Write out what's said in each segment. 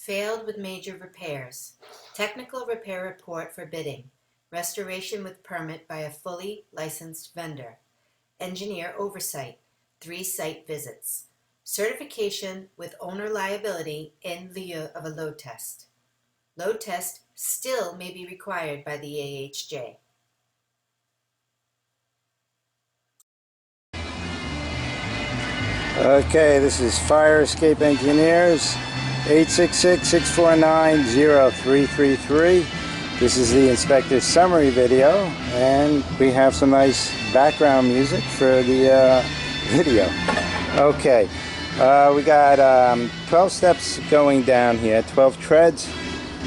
Failed with major repairs. Technical repair report for bidding. Restoration with permit by a fully licensed vendor. Engineer oversight. 3 site visits. Certification with owner liability in lieu of a load test. Load test still may be required by the AHJ. Okay, this is Fire Escape Engineers, 866-649-0333. This is the inspector's summary video, and we have some nice background music for the video. Okay, we got 12 steps going down here, 12 treads.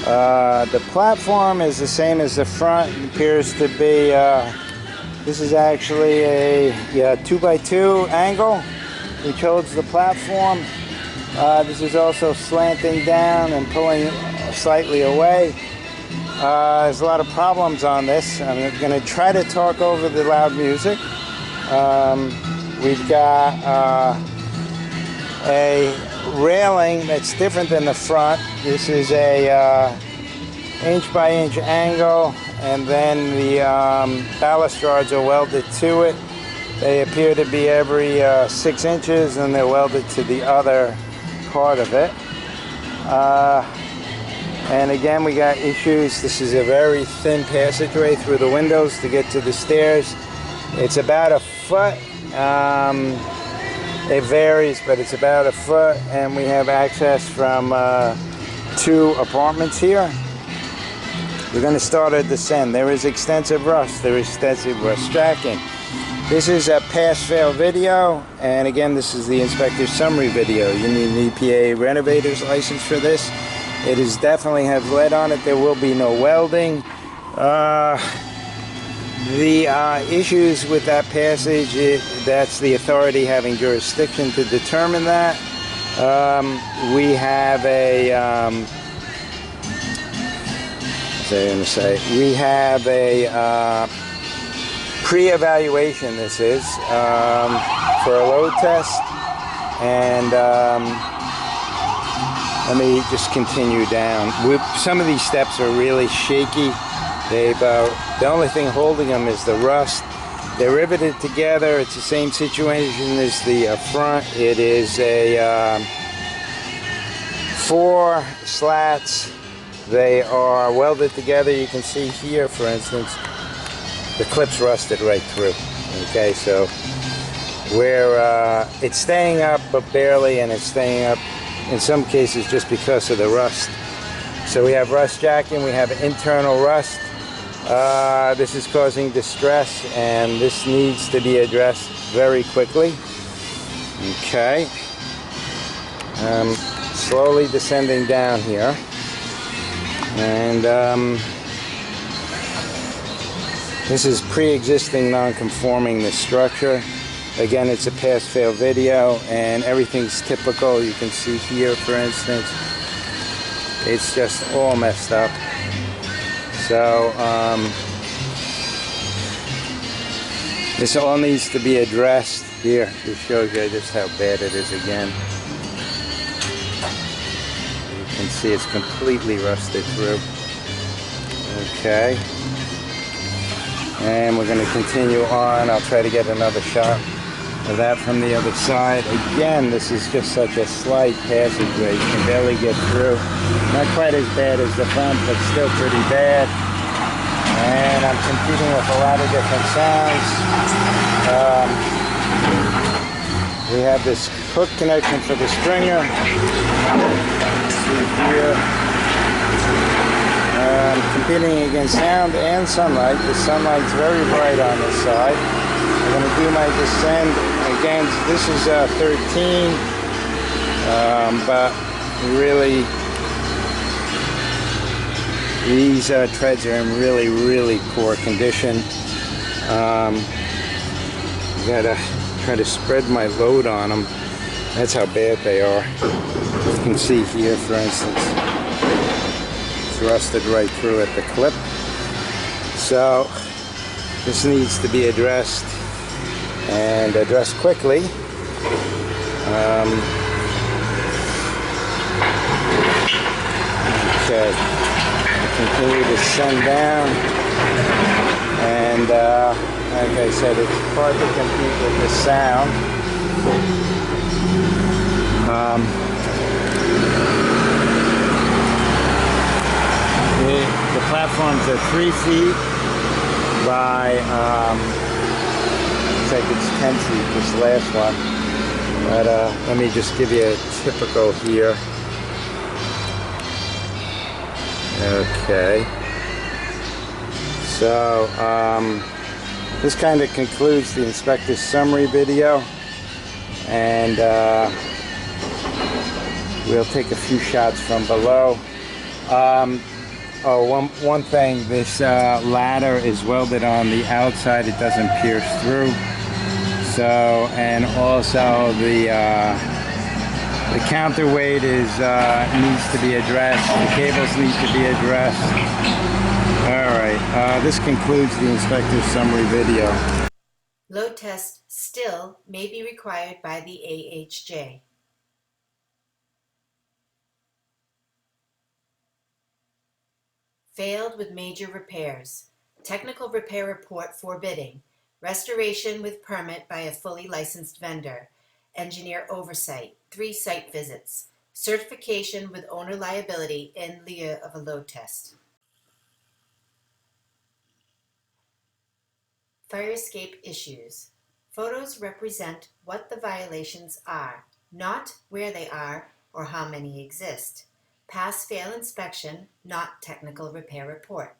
The platform is the same as the front. It appears to be, this is actually a 2x2 angle which holds the platform. This is also slanting down and pulling slightly away. There's a lot of problems on this. I'm going to try to talk over the loud music. We've got a railing that's different than the front. This is a inch by inch angle, and then the ballast rods are welded to it. They appear to be every 6 inches, and they're welded to the other part of it. And again, we got issues. This is a very thin passageway through the windows to get to the stairs. It's about a foot. It varies, but it's about a foot, and we have access from 2 apartments here. We're going to start a descent. There is extensive rust. There is extensive rust tracking. This is a pass-fail video, and again, this is the inspector's summary video. You need an EPA renovator's license for this. It is definitely has lead on it. There will be no welding. The issues with that passage, that's the authority having jurisdiction to determine that. We have a pre-evaluation, this is, for a load test, and let me just continue down. Some of these steps are really shaky. The only thing holding them is the rust. They're riveted together. It's the same situation as the front. It is a 4 slats. They are welded together. You can see here, for instance, the clip's rusted right through. Okay, so it's staying up, but barely, and it's staying up in some cases just because of the rust. So we have rust jacking, we have internal rust. This is causing distress, and this needs to be addressed very quickly. Okay. Slowly descending down here. And this is pre-existing non-conforming the structure. Again, it's a pass-fail video, and everything's typical. You can see here, for instance, it's just all messed up. So this all needs to be addressed. Here, this shows you just how bad it is again. You can see it's completely rusted through. Okay. And we're going to continue on. I'll try to get another shot of that from the other side. Again, this is just such a slight passageway. You can barely get through. Not quite as bad as the front, but still pretty bad. And I'm competing with a lot of different sounds. We have this hook connection for the stringer. See here. Competing against sound and sunlight. The sunlight's very bright on this side. I'm going to do my descent. Again, this is 13, but really, these treads are in really, really poor condition. Gotta try to spread my load on them. That's how bad they are. You can see here, for instance, it's rusted right through at the clip. So this needs to be addressed, and addressed quickly. Okay. Continue to send down. And like I said, it's hard to compete with the sound. The platforms are 3 feet by, looks like it's 10 feet, this last one. But let me just give you a typical here. Okay. So, this kind of concludes the inspector's summary video. And we'll take a few shots from below. One thing, this ladder is welded on the outside, it doesn't pierce through. So, and also the counterweight needs to be addressed, the cables need to be addressed. Alright, this concludes the inspector's summary video. Load test still may be required by the AHJ. Failed with major repairs. Technical repair report for bidding. Restoration with permit by a fully licensed vendor. Engineer oversight. 3 site visits. Certification with owner liability in lieu of a load test. Fire escape issues. Photos represent what the violations are, not where they are or how many exist. Pass-fail inspection, not technical repair report.